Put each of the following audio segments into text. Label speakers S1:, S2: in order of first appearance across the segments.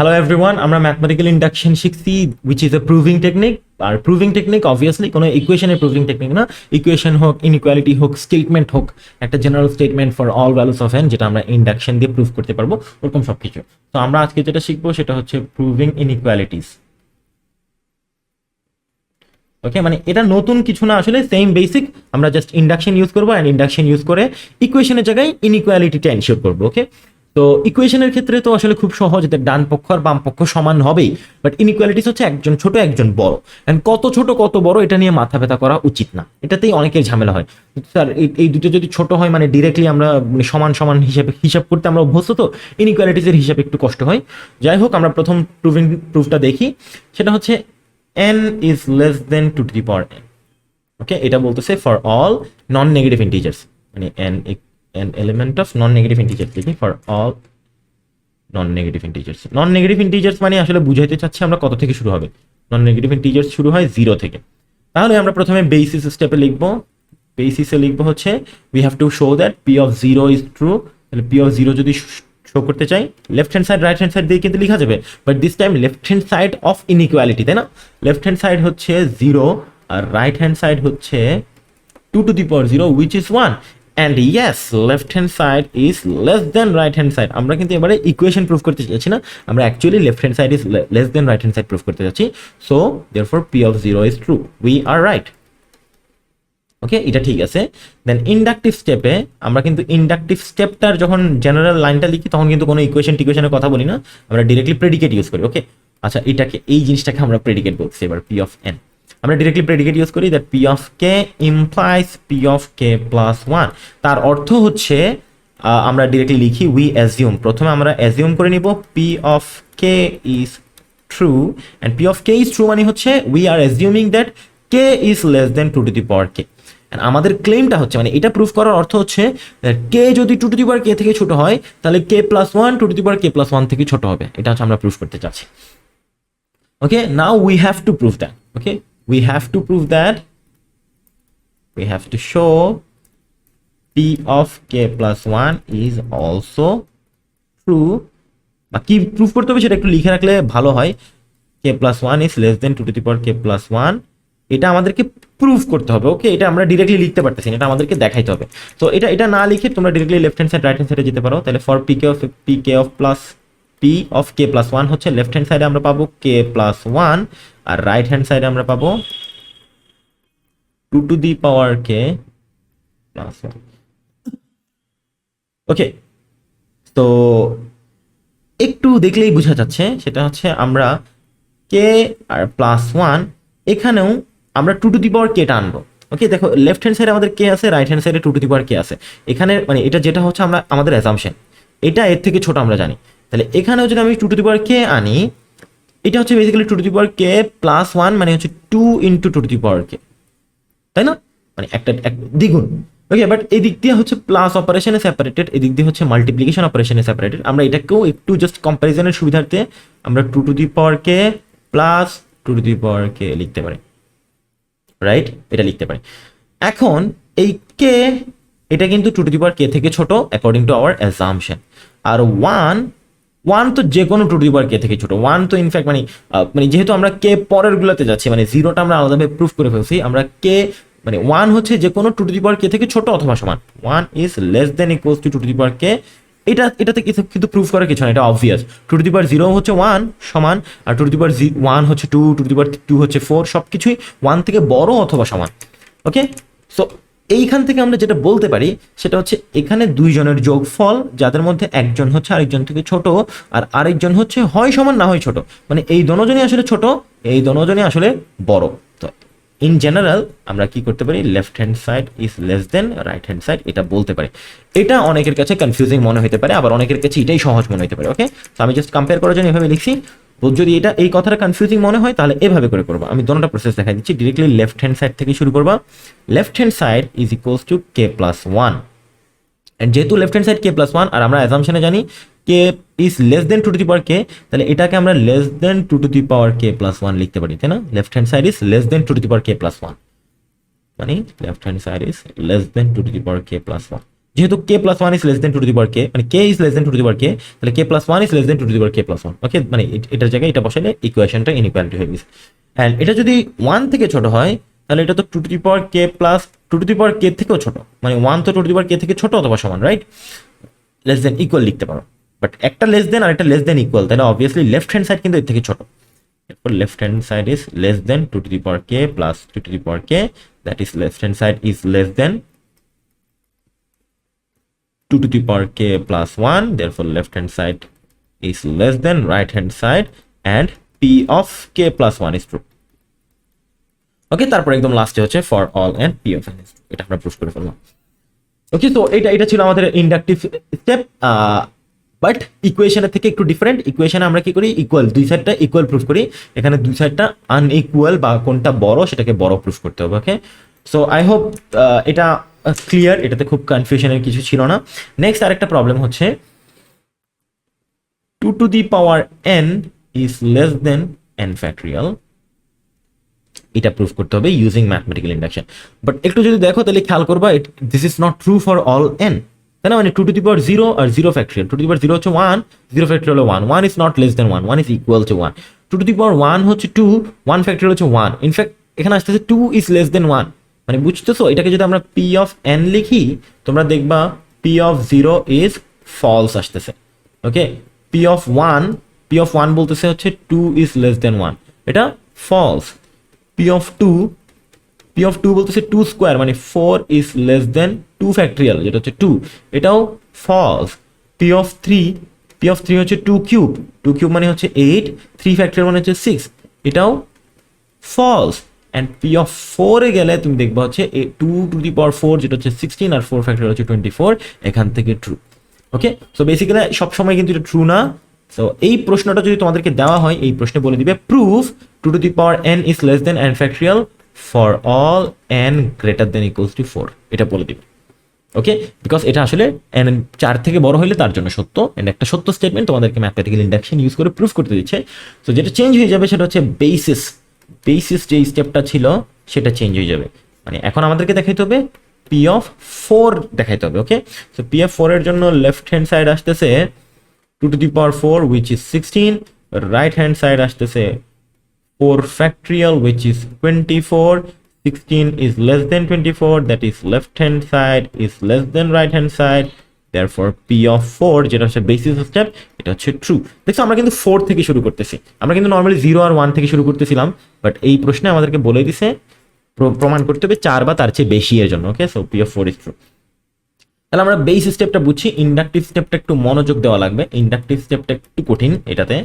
S1: Hello everyone, আমরা mathematical induction শিখছি which is a proving technique. আর প্রুভিং টেকনিক অবভিয়াসলি কোনো ইকুয়েশনের প্রুভিং টেকনিক না। ইকুয়েশন হোক, ইনইকুয়ালিটি হোক, স্টেটমেন্ট হোক, একটা general statement for all values of n, যেটা আমরা ইন্ডাকশন দিয়ে প্রুভ করতে পারবো, ওরকম সব কিছু। তো আমরা আজকে যেটা শিখবো সেটা হচ্ছে প্রুভিং ইনইকুয়ালিটিস। ওকে, মানে এটা নতুন কিছু না, আসলে সেম বেসিক। আমরা জাস্ট ইন্ডাকশন ইউজ করবো, অ্যান্ড ইন্ডাকশন ইউজ করে ইকুয়েশনের জায়গায় ইনইকুয়ালিটিটা এনশিওর করবো। ওকে, তো ইকুয়েশনের ক্ষেত্রে তো আসলে খুব সহজ, এদের ডান পক্ষ আর বাম পক্ষ সমান হবেই। বাট ইনইকুয়ালিটিস হচ্ছে একজন ছোট একজন বড়, অ্যান্ড কত ছোট কত বড় এটা নিয়ে মাথা ব্যথা করা উচিত না। এটাতেই অনেকের ঝামেলা হয়। স্যার এই দুটো যদি ছোট হয়, মানে ডিরেক্টলি আমরা সমান সমান হিসাব করতে আমরা অভ্যস্ত, তো ইনইকুয়ালিটিসের হিসাবে একটু কষ্ট হয়। যাই হোক, আমরা প্রথম প্রুফটা দেখি। সেটা হচ্ছে n is less than 2 to the power n. ওকে, এটা বলতেছে for all non negative integers, মানে an element of non negative integers লিখি for all non negative integers. Non negative integers মানে আসলে বুঝাইতে চাচ্ছি আমরা কত থেকে শুরু হবে। নন নেগেটিভ ইন্টিজার্স শুরু হয় 0 থেকে। তাহলে আমরা প্রথমে বেসিস স্টেপে লিখবো। বেসিসে লিখবো হচ্ছে we have to show that p of 0 is true। তাহলে p of 0 যদি শো করতে চাই, left hand side right hand side দিয়ে কিন্তু লেখা যাবে, but this time left hand side of inequality, তাই না? লেফট হ্যান্ড সাইড হচ্ছে 0 আর রাইট হ্যান্ড সাইড হচ্ছে 2 to the power 0 which is 1, and yes left hand side is less than right hand side। আমরা কিন্তু এবারে ইকুয়েশন প্রুফ করতে যাচ্ছি না, আমরা actually left hand side is less then right hand side proof করতে যাচ্ছি। So therefore p of 0 is true, we are right। ওকে, এটা ঠিক আছে। দেন ইন্ডাকটিভ স্টেপে আমরা কিন্তু ইন্ডাকটিভ স্টেপটার যখন জেনারেল লাইনটা লিখি তখন কিন্তু কোনো টিকুয়েশনের কথা বলি না, আমরা ডিরেক্টলি প্রেডিকেট ইউজ করি। ওকে, আচ্ছা, এই জিনিসটাকে আমরা প্রেডিকেট বলছি। এবার p of n আমরা ডিরেক্টলি প্রেডিকেট ইউজ করি, that p of k implies p of k plus 1। তার অর্থ হচ্ছে আমরা ডিরেক্টলি লিখি উই অ্যাজিউম, প্রথমে আমরা অ্যাজিউম করে নিব p of k is true, and p of k is true মানে হচ্ছে we are assuming that k is less than 2 to the power k। আমাদের ক্লেমটা হচ্ছে, মানে এটা প্রুফ করার অর্থ হচ্ছে কে যদি 2 to the power k থেকে ছোট হয়, তাহলে k plus 1 2 to the power k plus 1 থেকে ছোট হবে। এটা হচ্ছে আমরা প্রুফ করতে চাচ্ছি। Okay, now we have to prove that. Okay, we have to prove that we have to show p of k plus 1 is also true। বা কি প্রুফ করতে হবে সেটা একটু লিখে রাখলে ভালো হয়। k plus 1 is less than 2 to the power k plus 1, এটা আমাদেরকে প্রুফ করতে হবে। ওকে, এটা আমরা ডিরেক্টলি লিখতে পারতেছি না, এটা আমাদেরকে দেখাইতে হবে। তো এটা না লিখে তোমরা directly left hand side right hand সাইডে যেতে পারো। তাহলে for p of k plus 1 হচ্ছে লেফট হ্যান্ড সাইডে আমরা পাবো k plus 1, আর রাইট হ্যান্ড সাইডে আমরা পাবো 2 to the power k plus 1। ওকে, তো একটু দেখলেই বোঝা যাচ্ছে, সেটা হচ্ছে আমরা k আর প্লাস 1 এখানেও আমরা 2 to the power k টা আনবো। ওকে, দেখো লেফট হ্যান্ড সাইডে আমাদের k আছে, রাইট হ্যান্ড সাইডে 2 to the power k আছে। এখানে মানে এটা যেটা হচ্ছে আমাদের অ্যাজাম্পশন, এটা এর থেকে ছোট আমরা জানি। তাহলে এখানেও যদি আমি 2 to the power k আনি, এটা হচ্ছে basically 2 to the power k plus 1, মানে হচ্ছে 2 into 2 to the power k, তাই না? মানে একটা দ্বিগুণ। ওকে, বাট এই দিক দিয়ে হচ্ছে প্লাস অপারেশনে সেপারেটেড, এদিক দিয়ে হচ্ছে মাল্টিপ্লিকেশন অপারেশনে সেপারেটেড। আমরা এটাকেও একটু জাস্ট কম্প্যারিজনের সুবিধার্থে আমরা 2 to the power k plus 2 to the power k লিখতে পারি, রাইট? এটা লিখতে পারি। এখন এই k এটা কিন্তু 2 to the power k থেকে ছোট অ্যাকর্ডিং টু আওয়ার অ্যাজাম্পশন। আর 1 তো যে কোনো 2 to the power k থেকে ছোট। 1 তো ইনফ্যাক্ট মানে যেহেতু আমরা k পরের গুলোতে যাচ্ছি, মানে 0টা আমরা আলাদাভাবে প্রুফ করে ফেলছি, আমরা k মানে 1 হচ্ছে যে কোনো 2 to the power k থেকে ছোট অথবা সমান। 1 is less than equals to 2 to the power k। এটাতে কিন্তু প্রুফ করার কিছু না, এটা অবভিয়াস। 2 to the power 0 হচ্ছে 1 সমান, আর 2 to the power 1 হচ্ছে 2, 2 to the power 2 হচ্ছে 4, সব কিছুই 1 থেকে বড় অথবা সমান। ওকে, সো এইখান থেকে আমরা যেটা বলতে পারি সেটা হচ্ছে এখানে দুইজনের যোগফল, যাদের মধ্যে একজন হচ্ছে আরেকজন থেকে ছোট আর আরেকজন হচ্ছে হয় সমান না হয় ছোট, মানে এই দোনোজনই আসলে ছোট, এই দোনোজনই আসলে বড়। তো ইন জেনারেল আমরা কি করতে পারি, left hand side is less then right hand side, এটা বলতে পারি। এটা অনেকের কাছে কনফিউজিং মনে হতে পারে, আবার অনেকের কাছে এটাই সহজ মনে হতে পারে। ওকে, তো আমি জাস্ট কম্পেয়ার করার জন্য এভাবে লিখছি। যদি এই কথাটা কনফিউজিং মনে হয় তাহলে এভাবে করে করবো। আমি দোনোটা প্রসেস দেখাই দিচ্ছি। ডিরেক্টলি লেফট হ্যান্ড সাইড থেকে শুরু করবা। Left hand side is equals to k plus 1, and যেহেতু left hand side k plus 1 আর আমরা অ্যাজাম্পশনে জানি k is less than 2 to the power k, তাহলে এটাকে আমরা less than 2 to the power k plus 1 লিখতে পারি, তাই না? Left hand side is less than 2 to the power k plus 1, মানে left hand side is less than 2 to the power k plus 1। যেহেতু k plus one is less than two to the power k, মানে k is less than two to the power k, তাহলে k plus one is less than two to the power k plus one. Okay, মানে এটার জায়গায় এটা বসালে ইকুয়েশনটা inequality হয়ে গেছে। And এটা যদি ওয়ান থেকে ছোট হয় তাহলে এটা তো two to the power k plus two to the power k থেকেও ছোট, মানে ওয়ান তো টু টু দি পাওয়ার কে থেকে ছোট অথবা সমান, রাইট? লেস দেন ইকুয়াল লিখতে পারো, বাট একটা লেস দেন আর একটা লেস দেন ইকুয়াল, তাহলে অবভিয়াসলি লেফট হ্যান্ড সাইড কিন্তু এর থেকে ছোট। এরপর left hand side is less than two to the power k plus two to the power k, that is left hand side is less than 2 to the power k plus 1, therefore left hand side is less than right hand side and p of k plus 1 is true. Okay, তারপর একদম লাস্টে হচ্ছে for all and p of n is true, এটা আমরা proof করে ফেললাম। ওকে, তো এটা ছিল আমাদের ইন্ডাকটিভ স্টেপ, বাট ইকুয়েশনের থেকে একটু ডিফারেন্ট। ইকুয়েশনে আমরা কি করি, ইকুয়াল দুই সাইডটা ইকুয়াল প্রুফ করি, এখানে দুই সাইডটা আনইকুয়াল বা কোনটা বড় সেটাকে বড় প্রুফ করতে হবে। ওকে, সো আই হোপ এটা ক্লিয়ার, এটাতে খুব কনফিউশনের কিছু ছিল না। নেক্সট আরেকটা প্রবলেম হচ্ছে 2 to the power n is less than n factorial, এটা প্রুফ করতে হবে ইউজিং ম্যাথমেটিক্যাল ইন্ডাকশন। বাট একটু যদি দেখো তাহলে খেয়াল করবা this is not true for all n, তাই না? মানে 2 to the power 0 আর 0 ফ্যাক্টরিয়াল, 2 to the power 0 হচ্ছে 1, 0 ফ্যাক্টরিয়াল হলো 1, 1 is not less than 1, 1 is equal to 1, 2 to the power 1 হচ্ছে 2, 1 ফ্যাক্টরিয়াল হচ্ছে 1, ইনফ্যাক্ট এখানে আসতেছে 2 is less than 1, মানে বুঝতেছো? এটাকে যদি আমরা p of n লিখি তোমরা দেখবা p of 0 is false আসতেছে। ওকে, p of 1 বলতেছে হচ্ছে 2 is less than 1, এটা false। p of 2 বলতেছে 2 স্কয়ার, মানে 4 is less than 2 ফ্যাক্টরিয়াল, যেটা হচ্ছে 2, এটাও false। p of 3 হচ্ছে 2 কিউব, 2 কিউব মানে হচ্ছে 8, 3 ফ্যাক্টরিয়াল মানে হচ্ছে 6, এটাও false। and p of 4 এ গেলে তুমি দেখবা হচ্ছে 2 to the power 4 যেটা হচ্ছে 16 আর 4 ফ্যাক্টরিয়াল হচ্ছে 24, এখান থেকে ট্রু। ওকে, সো বেসিক্যালি সব সময় কিন্তু এটা ট্রু না। সো এই প্রশ্নটা যদি তোমাদেরকে দেওয়া হয়, এই প্রশ্নে বলে দিবে proof 2 to the power n is less than n factorial for all n greater than equals to 4, এটা বলে দিবে। ওকে, বিকজ এটা আসলে n 4 থেকে বড় হলে তার জন্য সত্য, এন্ড একটা সত্য স্টেটমেন্ট তোমাদেরকে ম্যাথমেটিক্যাল ইন্ডাকশন ইউজ করে প্রুফ করতে দিচ্ছে। সো যেটা চেঞ্জ হয়ে যাবে সেটা হচ্ছে বেসিস যে স্টেপটা ছিল সেটা চেঞ্জ হয়ে যাবে, মানে এখন আমাদেরকে দেখাইতে হবে p of 4 দেখাইতে হবে। ওকে, সো p of 4 এর জন্য লেফট হ্যান্ড সাইড আসতেছে 2 to the power 4 which is 16, right hand side আসতেছে 4 factorial which is 24, 16 is less than 24, that is left hand side is less than right hand side, therefore p of 4 যেটা হচ্ছে basis step, এটা হচ্ছে true. দেখছো আমরা কিন্তু 4 থেকে শুরু করতেছি, আমরা কিন্তু নরমালি 0 আর 1 থেকে শুরু করতেছিলাম, বাট এই প্রশ্নে আমাদেরকে বলে দিছে প্রমাণ করতে হবে 4 বা তার চেয়ে বেশি এর জন্য। ওকে, so p of 4 is true। তাহলে আমরা বেস স্টেপটা বুঝছি, ইন্ডাকটিভ স্টেপটা একটু মনোযোগ দেওয়া লাগবে। ইন্ডাকটিভ স্টেপটা একটু কঠিন, এটাতে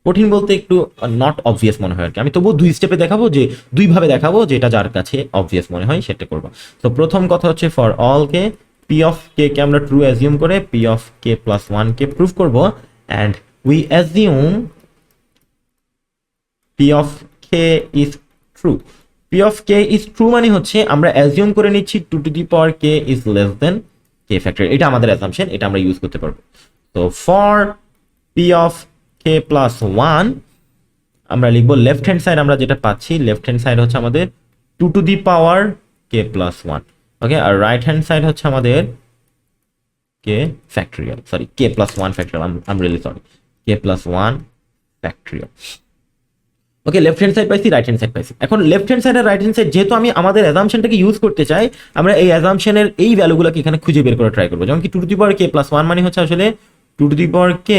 S1: কঠিন বলতে একটু নট অবভিয়াস মনে হয় আর কি। আমি তবুও দুই স্টেপে দেখাবো, যে দুইভাবে দেখাবো, যেটা যার কাছে অবভিয়াস মনে হয় সেটা করবো। তো প্রথম কথা হচ্ছে for all K p of k কে আমরা ট্রু অ্যাজিউম করে p of k plus 1 K prove করব, and we assume p of k is true। p of k is true মানে হচ্ছে আমরা অ্যাজিউম করে নিচ্ছি 2 to the power k is less than k factorial, এটা আমাদের assumption, এটা আমরা ইউজ করতে পারবো। তো for p of k plus 1 আমরা লিখবো লেফট হ্যান্ড সাইড, আমরা যেটা পাচ্ছি লেফট হ্যান্ড সাইড হচ্ছে আমাদের 2 to the power k plus 1। Okay, R right hand side হচ্ছে আমাদের k factorial, sorry k plus 1 factorial, I'm really sorry, k plus 1 factorial। Okay, left hand side পাইছি, right hand side পাইছি। এখন left hand side আর right hand side যেহেতু আমি আমাদের অ্যাজাম্পশনটাকে use করতে চাই, আমরা এই অ্যাজাম্পশনের এই ভ্যালুগুলোকে এখানে খুঁজে বের করে ট্রাই করবো। যেমন কি 2 to the power k plus 1 মানে হচ্ছে আসলে 2 to the power k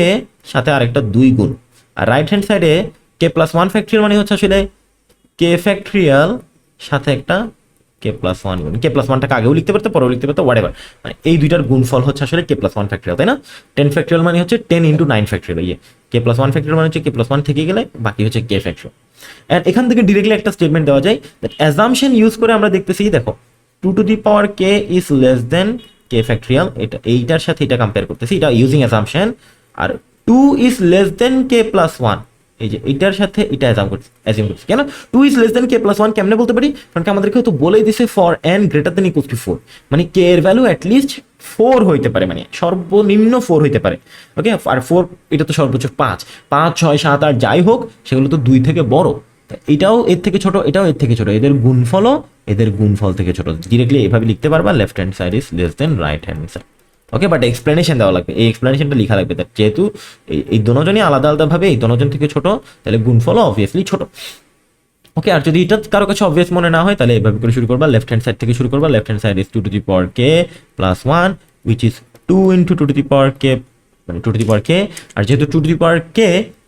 S1: সাথে আরেকটা 2 গুণ, আর রাইট হ্যান্ড সাইডে k plus 1 ফ্যাক্টরিয়াল মানে হচ্ছে আসলে k ফ্যাক্টরিয়াল সাথে একটা k plus 1 গুণ, k plus 1টাকে আগেও লিখতে পারতো পরেও লিখতে পারতো, হোয়াটএভার, মানে এই দুইটার গুণফল হচ্ছে আসলে k plus 1 ফ্যাক্টরিয়াল, তাই না? 10 ফ্যাক্টরিয়াল মানে হচ্ছে 10 into 9 factorial, k plus 1 factorial মানে হচ্ছে k plus 1 থেকে গেলে বাকি হচ্ছে k ফ্যাক্টরিয়াল। এন্ড এখান থেকে ডিরেক্টলি একটা স্টেটমেন্ট দেওয়া যায়, দ্যাট অ্যাজাম্পশন ইউজ করে আমরা দেখতেছি, দেখো 2 to the power k is less than k factorial, এটা এইটার সাথে এটা কম্পেয়ার করতেছি, এটা ইউজিং অ্যাজাম্পশন, আর 2 is less than k plus 1, এই যে এটার সাথে এটা অ্যাজিউম করছি। কেন 2 is less than k plus 1 কেমনে বলতে পারি? কারণ আমাদেরকে তো বলেই দিছে for n greater than equals to 4, মানে k এর ভ্যালু অ্যাট লিস্ট 4 হইতে পারে, মানে সর্বনিম্ন 4 হইতে পারে। ওকে, আর 4 এটা তো সর্বোচ্চ 5, 5 6 7 8 যাই হোক সেগুলো তো 2 থেকে বড়, এটাও এর থেকে ছোট, এটাও এর থেকে ছোট, এদের গুণফল থেকে ছোট। ডিরেক্টলি এভাবে লিখতে পারবা left hand side is less then right hand side. Okay, but explanation দেওয়া লাগবে, এই এক্সপ্লেনেশনটা লেখা লাগবে, যেহেতু এই দোনোজনই আলাদা আলাদাভাবে এই দোনোজন থেকে ছোট, তাহলে গুণফলও অবভিয়াসলি ছোট। ওকে, আর যদি এটা কারো কাছে অবভিয়াস মনে না হয় তাহলে এভাবে করে শুরু করবা, লেফট হ্যান্ড সাইড থেকে শুরু করবা। Left hand side is 2 two the power k plus 1 which is 2 into 2 to the power k, মানে 2 to the power k, আর যেহেতু 2 to the power k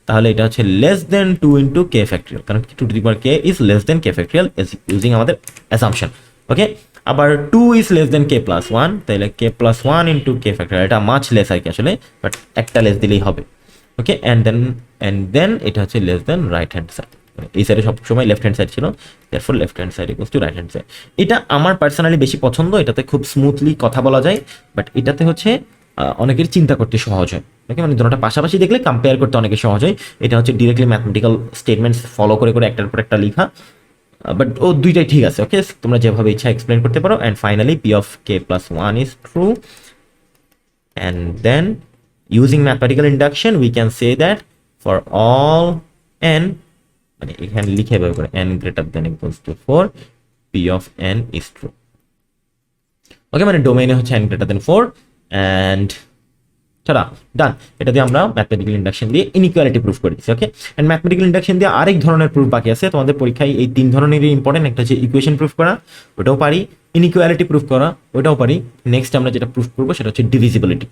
S1: তাহলে এটা হচ্ছে less than 2 into k factorial, কারণ 2 to the power k is less than k factorial using আমাদের assumption. ওকে, আবার 2 is less than k plus 1, তাহলে k plus 1 into k factorial, এটা মাছ less আর কি আসলে, বাট একটা লেস দিলেই হবে। ওকে, অ্যান্ড দেন এটা হচ্ছে less than right hand side, এই সাইডে সবসময় লেফট হ্যান্ড সাইড ছিল, therefore left hand side equals to right hand side. এটা আমার পার্সোনালি বেশি পছন্দ, এটাতে খুব স্মুথলি কথা বলা যায়, বাট এটাতে হচ্ছে অনেকের চিন্তা করতে সহজ হয়। ওকে, মানে দুটোটা পাশাপাশি দেখলে কম্পেয়ার করতে অনেকে সহজ হয়। এটা হচ্ছে ডিরেক্টলি ম্যাথমেটিক্যাল স্টেটমেন্টস ফলো করে করে একটার পর একটা লেখা, বাট ও দুইটাই ঠিক আছে। ওকে, তোমরা যেভাবে ইচ্ছা এক্সপ্লেন করতে পারো। And finally P of k plus 1 is true, and then using mathematical induction we can say that for all n, মানে এখানে লিখে বের করে n greater than equals to 4 p of n is true। ওকে, মানে ডোমেইনে হচ্ছে n greater than 4 and চলা ডান। এটা দিয়ে আমরা ম্যাথমেটিক্যাল ইন্ডাকশন দিয়ে ইনইকুয়ালিটি প্রুফ করে দিচ্ছি। ওকে, এন্ড ম্যাথমেটিক্যাল ইন্ডাকশন দিয়ে আরেক ধরনের প্রুফ বাকি আছে তোমাদের পরীক্ষায়, এই তিন ধরনেরই ইম্পর্টেন্ট। একটা হচ্ছে ইকুয়েশন প্রুফ করা, ওটাও পারি, ইনইকুয়ালিটি প্রুফ করা, ওটাও পারি। নেক্সট আমরা যেটা প্রুফ করবো সেটা হচ্ছে ডিভিজিবিলিটি।